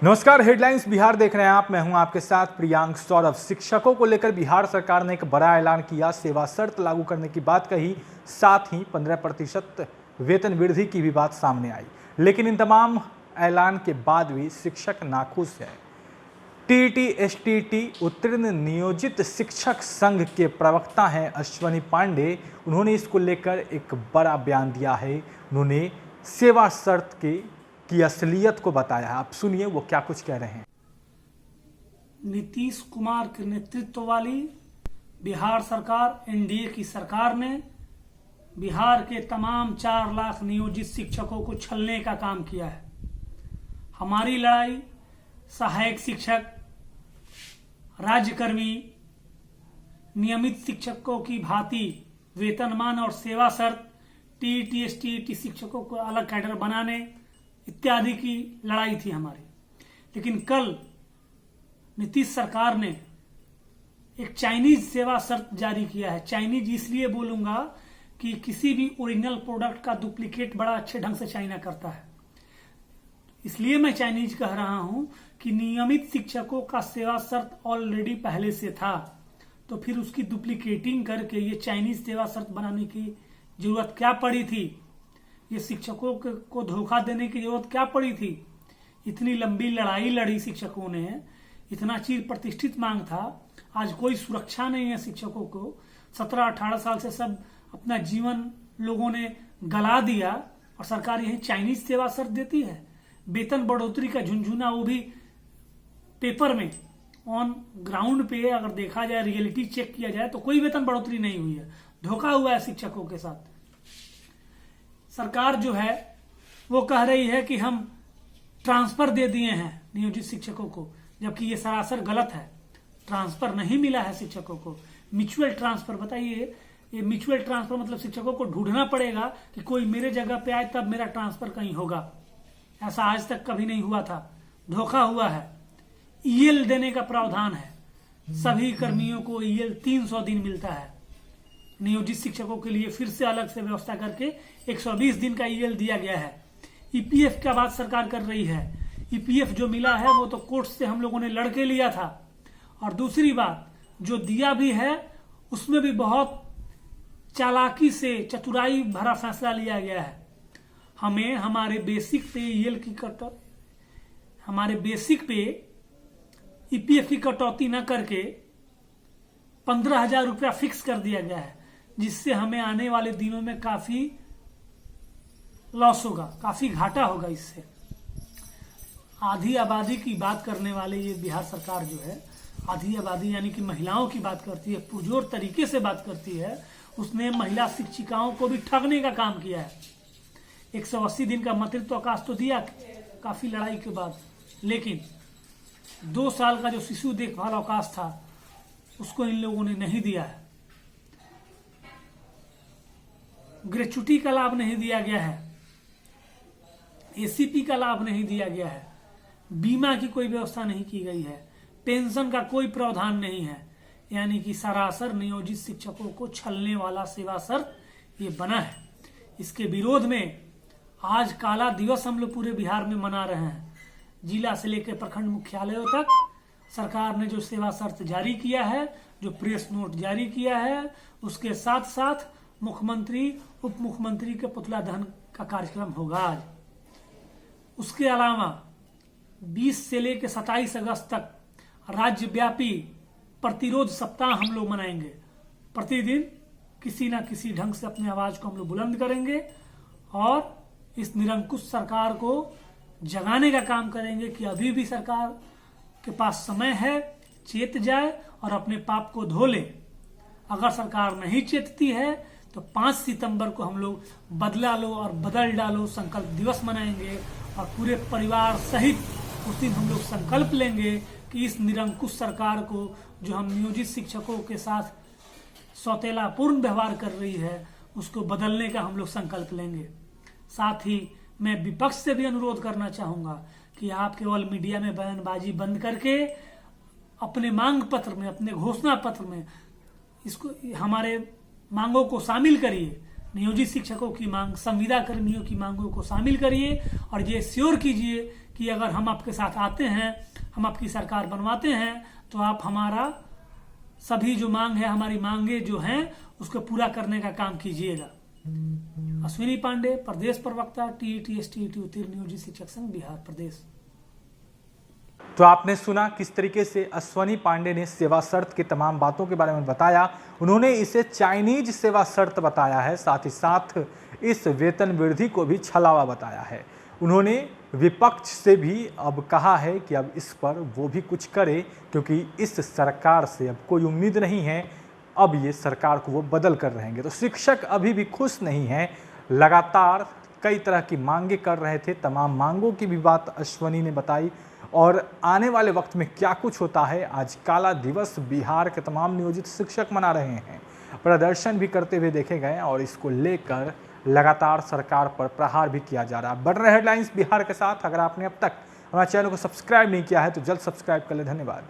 नमस्कार, हेडलाइंस बिहार देख रहे हैं आप। मैं हूं आपके साथ प्रियांक सौरभ। शिक्षकों को लेकर बिहार सरकार ने एक बड़ा ऐलान किया। सेवा शर्त लागू करने की बात कही, साथ ही 15% वेतन वृद्धि की भी बात सामने आई। लेकिन इन तमाम ऐलान के बाद भी शिक्षक नाखुश है। टीईटी एसटीईटी उत्तीर्ण नियोजित शिक्षक संघ के प्रवक्ता हैं अश्वनी पांडे। उन्होंने इसको लेकर एक बड़ा बयान दिया है। उन्होंने सेवा शर्त की असलियत को बताया। आप सुनिए वो क्या कुछ कह रहे हैं। नीतीश कुमार के नेतृत्व वाली बिहार सरकार, एनडीए की सरकार ने बिहार के तमाम 4 लाख नियोजित शिक्षकों को छलने का काम किया है। हमारी लड़ाई सहायक शिक्षक, राज्यकर्मी, नियमित शिक्षकों की भांति वेतनमान और सेवा शर्त, टीईटी एसटीईटी शिक्षकों को अलग कैडर बनाने इत्यादि की लड़ाई थी हमारी। लेकिन कल नीतीश सरकार ने एक चाइनीज सेवा शर्त जारी किया है। चाइनीज इसलिए बोलूंगा कि किसी भी ओरिजिनल प्रोडक्ट का डुप्लीकेट बड़ा अच्छे ढंग से चाइना करता है, इसलिए मैं चाइनीज कह रहा हूं कि नियमित शिक्षकों का सेवा शर्त ऑलरेडी पहले से था, तो फिर उसकी डुप्लीकेटिंग करके ये चाइनीज सेवा शर्त बनाने की जरूरत क्या पड़ी थी? ये शिक्षकों को धोखा देने की जरूरत क्या पड़ी थी? इतनी लंबी लड़ाई लड़ी शिक्षकों ने, इतना चीर प्रतिष्ठित मांग था। आज कोई सुरक्षा नहीं है शिक्षकों को। 17-18 साल से सब अपना जीवन लोगों ने गला दिया और सरकार यही चाइनीज सेवा शर्त देती है। वेतन बढ़ोतरी का झुंझुना, वो भी पेपर में, ऑन ग्राउंड पे अगर देखा जाए, रियलिटी चेक किया जाए तो कोई वेतन बढ़ोतरी नहीं हुई है। धोखा हुआ है शिक्षकों के साथ। सरकार जो है वो कह रही है कि हम ट्रांसफर दे दिए हैं नियोजित शिक्षकों को, जबकि ये सरासर गलत है। ट्रांसफर नहीं मिला है शिक्षकों को। म्यूचुअल ट्रांसफर, बताइए, ये म्यूचुअल ट्रांसफर मतलब शिक्षकों को ढूंढना पड़ेगा कि कोई मेरे जगह पे आए तब मेरा ट्रांसफर कहीं होगा। ऐसा आज तक कभी नहीं हुआ था। धोखा हुआ है। ईएल देने का प्रावधान है। सभी कर्मियों को ईएल 300 दिन मिलता है। नियोजित शिक्षकों के लिए फिर से अलग से व्यवस्था करके 120 दिन का ईएल दिया गया है। ईपीएफ का बात सरकार कर रही है। ईपीएफ जो मिला है वो तो कोर्ट से हम लोगों ने लड़के लिया था। और दूसरी बात, जो दिया भी है उसमें भी बहुत चालाकी से चतुराई भरा फैसला लिया गया है। हमें हमारे बेसिक पे ईएल की हमारे बेसिक पे ईपीएफ की कटौती न करके 15,000 रुपया फिक्स कर दिया गया है, जिससे हमें आने वाले दिनों में काफी लॉस होगा, काफी घाटा होगा। इससे आधी आबादी की बात करने वाले ये बिहार सरकार जो है, आधी आबादी यानी कि महिलाओं की बात करती है, पुरजोर तरीके से बात करती है। उसने महिला शिक्षिकाओं को भी ठगने का काम किया है। 180 दिन का मातृत्व अवकाश तो दिया काफी लड़ाई के बाद, लेकिन 2 साल का जो शिशु देखभाल अवकाश था उसको इन लोगों ने नहीं दिया है। ग्रेच्युटी का लाभ नहीं दिया गया है। एसीपी का लाभ नहीं दिया गया है। बीमा की कोई व्यवस्था नहीं की गई है। पेंशन का कोई प्रावधान नहीं है। यानी कि सरासर नियोजित शिक्षकों को छलने वाला सेवा शर्त ये बना है। इसके विरोध में आज काला दिवस हम लोग पूरे बिहार में मना रहे हैं। जिला से लेकर प्रखंड मुख्यालयों तक सरकार ने जो सेवा शर्त जारी किया है, जो प्रेस नोट जारी किया है, उसके साथ साथ मुख्यमंत्री, उप मुख्यमंत्री के पुतला दहन का कार्यक्रम होगा आज। उसके अलावा 20 से लेकर 27 अगस्त तक राज्यव्यापी प्रतिरोध सप्ताह हम लोग मनाएंगे। प्रतिदिन किसी ना किसी ढंग से अपनी आवाज को हम लोग बुलंद करेंगे और इस निरंकुश सरकार को जगाने का काम करेंगे कि अभी भी सरकार के पास समय है, चेत जाए और अपने पाप को धो ले। अगर सरकार नहीं चेतती है तो 5 सितंबर को हम लोग बदला लो और बदल डालो संकल्प दिवस मनाएंगे और पूरे परिवार सहित उस दिन हम लोग संकल्प लेंगे कि इस निरंकुश सरकार को, जो हम नियोजित शिक्षकों के साथ सौतेलापूर्ण व्यवहार कर रही है, उसको बदलने का हम लोग संकल्प लेंगे। साथ ही मैं विपक्ष से भी अनुरोध करना चाहूंगा कि आप केवल मीडिया में बयानबाजी बंद करके अपने मांग पत्र में, अपने घोषणा पत्र में इसको, हमारे मांगों को शामिल करिए। नियोजित शिक्षकों की मांग, संविदा कर्मियों की मांगों को शामिल करिए और ये श्योर कीजिए कि अगर हम आपके साथ आते हैं, हम आपकी सरकार बनवाते हैं, तो आप हमारा सभी जो मांग है, हमारी मांगे जो हैं उसको पूरा करने का काम कीजिएगा। अश्विनी पांडे, प्रदेश प्रवक्ता, TET-STET उत्तीर्ण नियोजित शिक्षक संघ, बिहार प्रदेश। तो आपने सुना किस तरीके से अश्विनी पांडे ने सेवा शर्त की तमाम बातों के बारे में बताया। उन्होंने इसे चाइनीज सेवा शर्त बताया है, साथ ही साथ इस वेतन वृद्धि को भी छलावा बताया है। उन्होंने विपक्ष से भी अब कहा है कि अब इस पर वो भी कुछ करे, क्योंकि इस सरकार से अब कोई उम्मीद नहीं है, अब ये सरकार को वो बदल कर रहेंगे। तो शिक्षक अभी भी खुश नहीं हैं, लगातार कई तरह की मांगे कर रहे थे। तमाम मांगों की भी बात अश्विनी ने बताई और आने वाले वक्त में क्या कुछ होता है। आज काला दिवस बिहार के तमाम नियोजित शिक्षक मना रहे हैं, प्रदर्शन भी करते हुए देखे गए और इसको लेकर लगातार सरकार पर प्रहार भी किया जा रहा है। बढ़ रहे हेडलाइंस बिहार के साथ। अगर आपने अब तक हमारे चैनल को सब्सक्राइब नहीं किया है तो जल्द सब्सक्राइब कर ले। धन्यवाद।